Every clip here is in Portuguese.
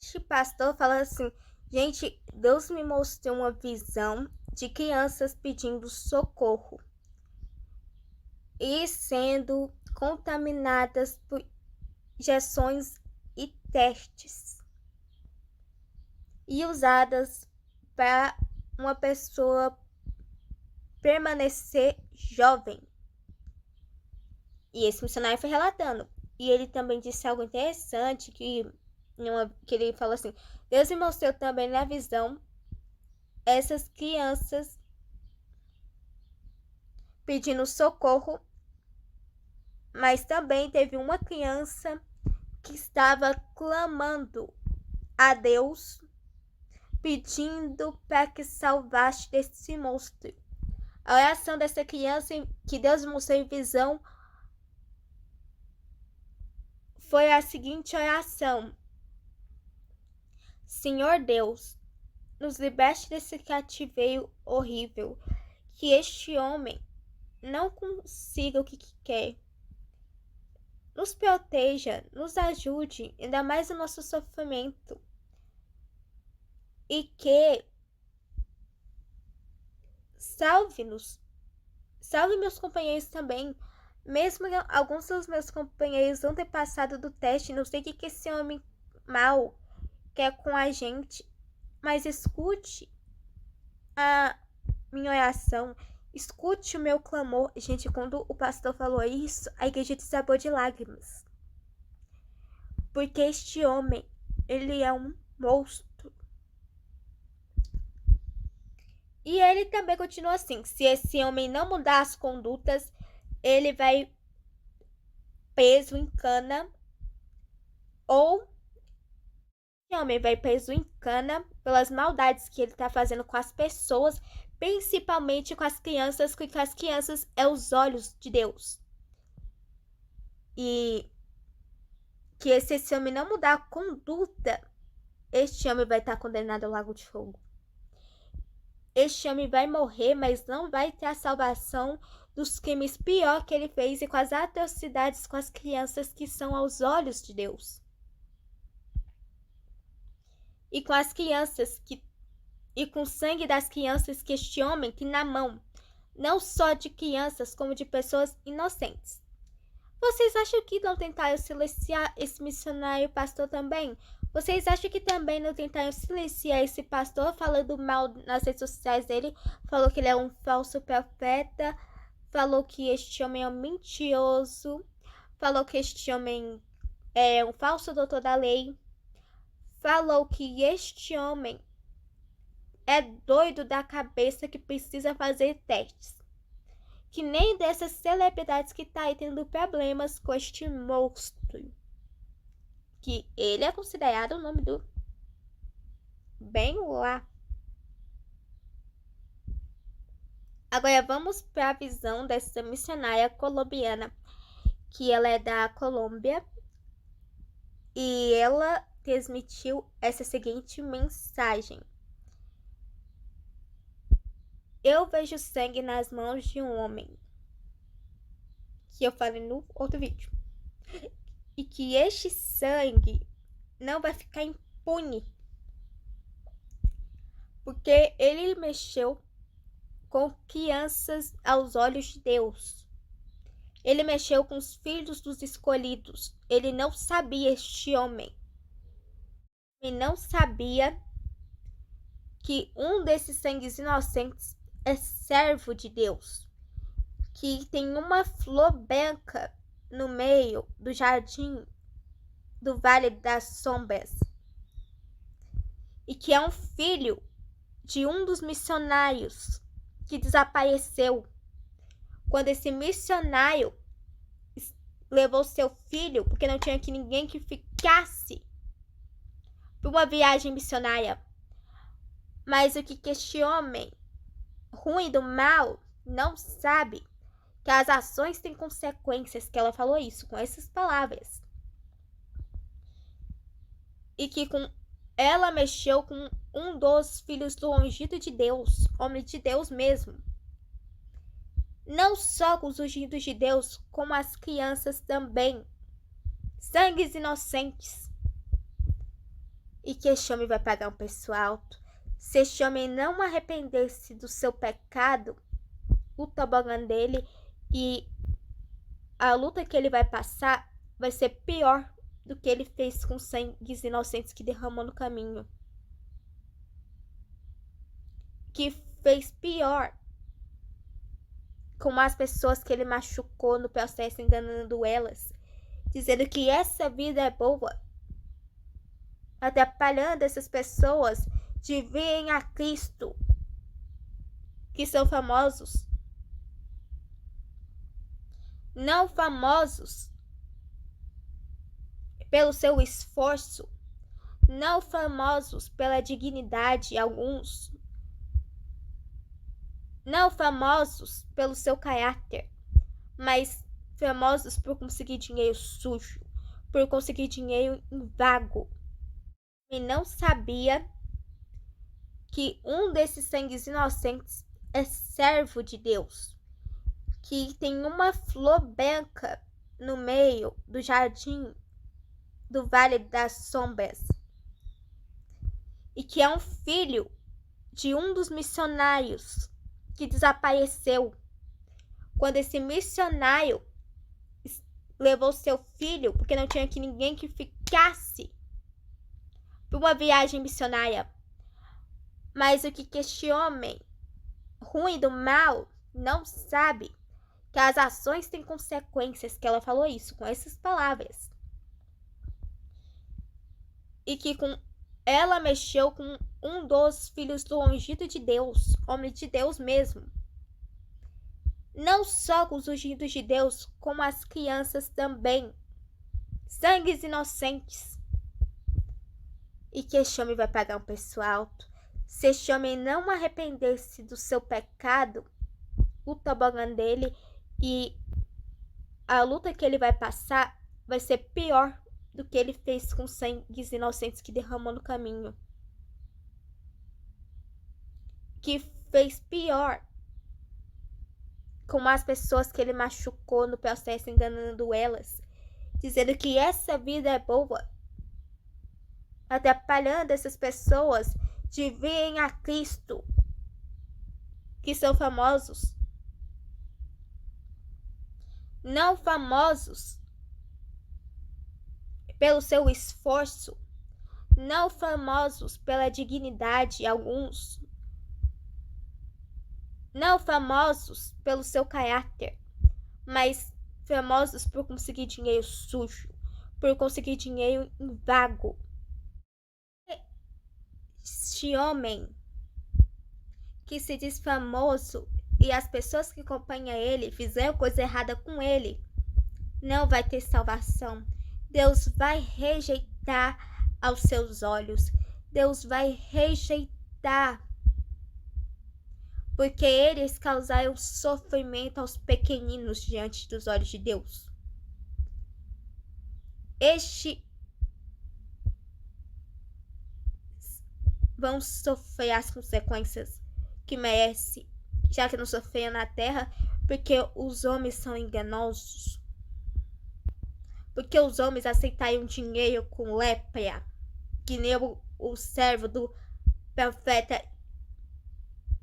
Este pastor fala assim: gente, Deus me mostrou uma visão de crianças pedindo socorro e sendo contaminadas por injeções e testes e usadas para uma pessoa permanecer jovem. E esse missionário foi relatando. E ele também disse algo interessante que ele falou assim: Deus me mostrou também na visão essas crianças pedindo socorro, mas também teve uma criança que estava clamando a Deus, pedindo para que salvasse desse monstro. A oração dessa criança que Deus mostrou em visão foi a seguinte oração: Senhor Deus, nos liberte desse cativeiro horrível, que este homem não consiga o que quer. Nos proteja, nos ajude, ainda mais no nosso sofrimento. E que salve-nos. Salve meus companheiros também. Mesmo alguns dos meus companheiros não ter passado do teste, não sei o que esse homem mal quer com a gente. Mas escute a minha oração. Escute o meu clamor. Gente, quando o pastor falou isso, a igreja desabou de lágrimas. Porque este homem, ele é um monstro. E ele também continua assim: se esse homem não mudar as condutas, ele vai preso em cana, ou esse homem vai preso em cana pelas maldades que ele está fazendo com as pessoas, principalmente com as crianças, porque as crianças é os olhos de Deus. E que se esse homem não mudar a conduta, este homem vai estar condenado ao lago de fogo. Este homem vai morrer, mas não vai ter a salvação dos crimes pior que ele fez e com as atrocidades com as crianças que são aos olhos de Deus. E com as crianças e com o sangue das crianças que este homem tem na mão, não só de crianças, como de pessoas inocentes. Vocês acham que não tentaram silenciar esse missionário pastor também? Vocês acham que também não tentaram silenciar esse pastor falando mal nas redes sociais dele? Falou que ele é um falso profeta, falou que este homem é um mentiroso, falou que este homem é um falso doutor da lei, falou que este homem é doido da cabeça que precisa fazer testes. Que nem dessas celebridades que tá aí tendo problemas com este monstro. Que ele é considerado o nome do bem lá. Agora vamos para a visão dessa missionária colombiana, que ela é da Colômbia, e ela transmitiu essa seguinte mensagem: eu vejo sangue nas mãos de um homem, que eu falei no outro vídeo, e que este sangue não vai ficar impune, porque ele mexeu com crianças aos olhos de Deus. Ele mexeu com os filhos dos escolhidos. Ele não sabia, este homem. Ele não sabia que um desses sangues inocentes é servo de Deus. Que tem uma flor branca no meio do jardim do Vale das Sombras. E que é um filho de um dos missionários que desapareceu. Quando esse missionário levou seu filho, porque não tinha aqui ninguém que ficasse para uma viagem missionária. Mas o que este homem ruim do mal não sabe, que as ações têm consequências, que ela falou isso com essas palavras. E que ela mexeu com um dos filhos do ungido de Deus, homem de Deus mesmo. Não só com os ungidos de Deus, como as crianças também. Sangues inocentes. e que este homem vai pagar um preço alto. Se este homem não arrepender-se do seu pecado, o tobogã dele e a luta que ele vai passar vai ser pior do que ele fez com sangues inocentes que derramou no caminho. Que fez pior com as pessoas que ele machucou no processo, enganando elas, dizendo que essa vida é boa, atrapalhando essas pessoas de virem a Cristo, que são famosos. Não famosos pelo seu esforço, não famosos pela dignidade, alguns, não famosos pelo seu caráter, mas famosos por conseguir dinheiro sujo, por conseguir dinheiro vago. E não sabia que um desses sangues inocentes é servo de Deus, que tem uma flor branca no meio do jardim do Vale das Sombras, e que é um filho de um dos missionários que desapareceu. Quando esse missionário levou seu filho, porque não tinha aqui ninguém que ficasse para uma viagem missionária. Mas o que este homem ruim do mal não sabe, que as ações têm consequências, que ela falou isso com essas palavras. E que com ela mexeu com um dos filhos do ungido de Deus, homem de Deus mesmo. Não só com os ungidos de Deus, como as crianças também. Sangues inocentes. E que este homem vai pagar um preço alto. Se este homem não arrepender-se do seu pecado, o tobogã dele e a luta que ele vai passar vai ser pior do que ele fez com sangues inocentes que derramou no caminho. Que fez pior com as pessoas que ele machucou no processo, enganando elas, dizendo que essa vida é boa, atrapalhando essas pessoas de virem a Cristo, que são famosos. Não famosos pelo seu esforço, não famosos pela dignidade, alguns, não famosos pelo seu caráter, mas famosos por conseguir dinheiro sujo, por conseguir dinheiro vago. Este homem que se diz famoso e as pessoas que acompanham ele fizeram coisa errada com ele, não vai ter salvação. Deus vai rejeitar aos seus olhos. Deus vai rejeitar, porque eles causaram sofrimento aos pequeninos diante dos olhos de Deus. Estes vão sofrer as consequências que merece, já que não sofreram na terra, porque os homens são enganosos. Porque os homens aceitaram dinheiro com lepra, que nem o servo do profeta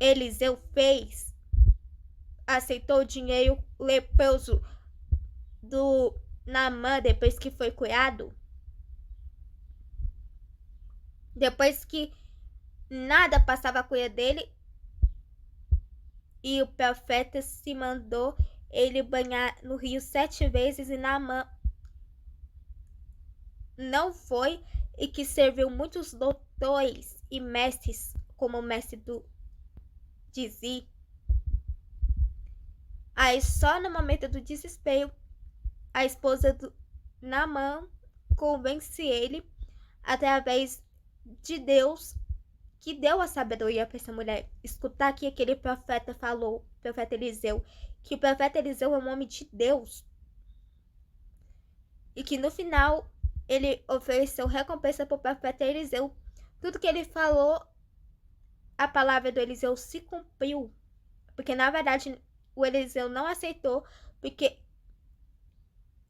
Eliseu fez. Aceitou o dinheiro leproso do Naamã depois que foi curado. Depois que nada passava a cura dele, e o profeta se mandou ele banhar no rio 7 vezes, e Naamã não foi, e que serviu muitos doutores e mestres, como o mestre do Gizi. Aí só no momento do desespero, a esposa do Naamã convence ele, através de Deus, que deu a sabedoria para essa mulher escutar que aquele profeta falou, o profeta Eliseu, que o profeta Eliseu é um homem de Deus, e que no final ele ofereceu recompensa para o profeta Eliseu. Tudo que ele falou, a palavra do Eliseu se cumpriu, porque na verdade o Eliseu não aceitou, porque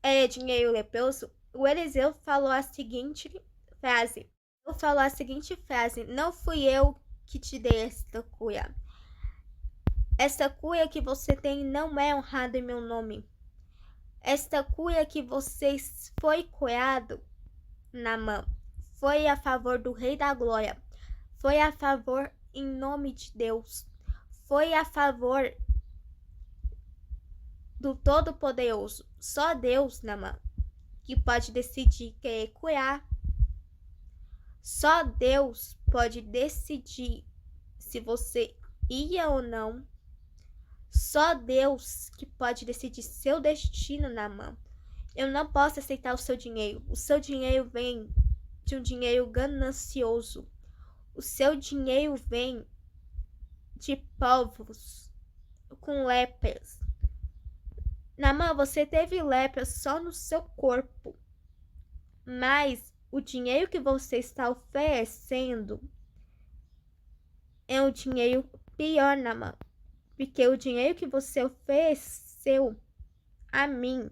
é dinheiro leproso. O Eliseu falou a seguinte frase: falou a seguinte frase: não fui eu que te dei esta cura. Esta cura que você tem não é honrada em meu nome. Esta cura que vocês foi curado, Naamã, foi a favor do Rei da Glória. Foi a favor em nome de Deus. Foi a favor do Todo-Poderoso. Só Deus, Naamã, que pode decidir querer curar. Só Deus pode decidir se você ia ou não. Só Deus que pode decidir seu destino, Naamã. Eu não posso aceitar o seu dinheiro. O seu dinheiro vem de um dinheiro ganancioso. O seu dinheiro vem de povos com lepras. Naamã, você teve lepra só no seu corpo. Mas o dinheiro que você está oferecendo é um dinheiro pior, Naamã. Porque o dinheiro que você ofereceu a mim,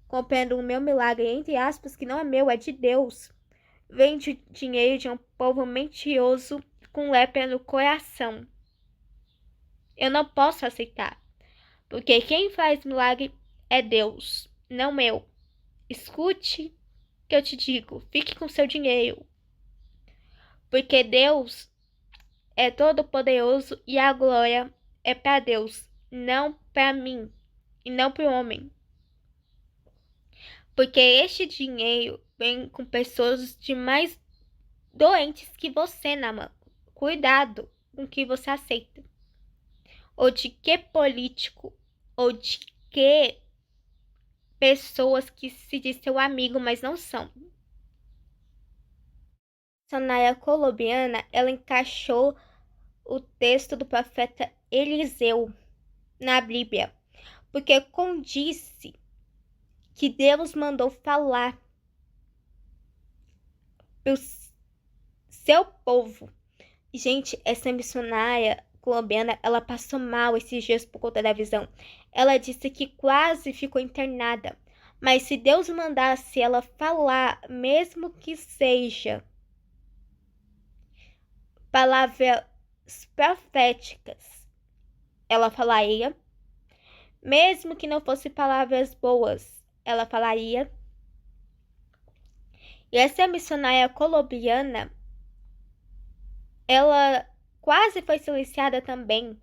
comprando o meu milagre, entre aspas, que não é meu, é de Deus, vem de dinheiro de um povo mentiroso com lepra no coração. Eu não posso aceitar, porque quem faz milagre é Deus, não eu. Escute o que eu te digo, fique com seu dinheiro, porque Deus é todo poderoso e a glória é para Deus, não para mim e não para o homem. Porque este dinheiro vem com pessoas de mais doentes que você, Naamã. Cuidado com o que você aceita. Ou de que político, ou de que pessoas que se diz seu amigo, mas não são. Missionária colombiana, ela encaixou o texto do profeta Eliseu na Bíblia, porque condisse que Deus mandou falar para o seu povo. Gente, essa missionária colombiana, ela passou mal esses dias por conta da visão. Ela disse que quase ficou internada. Mas se Deus mandasse ela falar, mesmo que seja palavras proféticas, ela falaria. Mesmo que não fosse palavras boas, ela falaria. E essa missionária colombiana, ela quase foi silenciada também.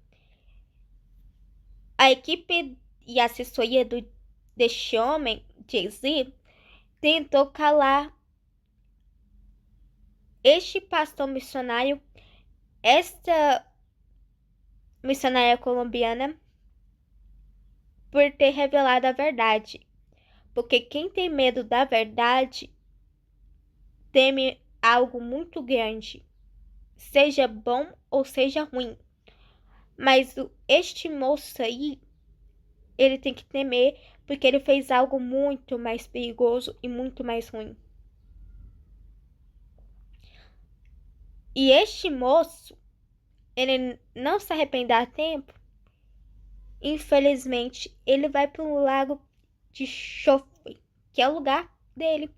A equipe e a assessoria deste homem, Jay-Z, tentou calar este pastor missionário, esta missionária colombiana, por ter revelado a verdade. Porque quem tem medo da verdade teme algo muito grande, seja bom ou seja ruim. Mas este moço aí, ele tem que temer, porque ele fez algo muito mais perigoso e muito mais ruim. E este moço, ele não se arrepender a tempo, infelizmente, ele vai para um lago de enxofre, que é o lugar dele.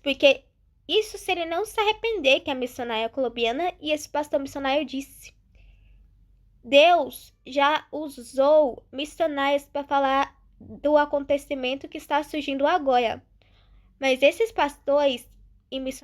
Porque isso se ele não se arrepender, que a missionária colombiana e esse pastor missionário disse. Deus já usou missionários para falar do acontecimento que está surgindo agora. Mas esses pastores e missionários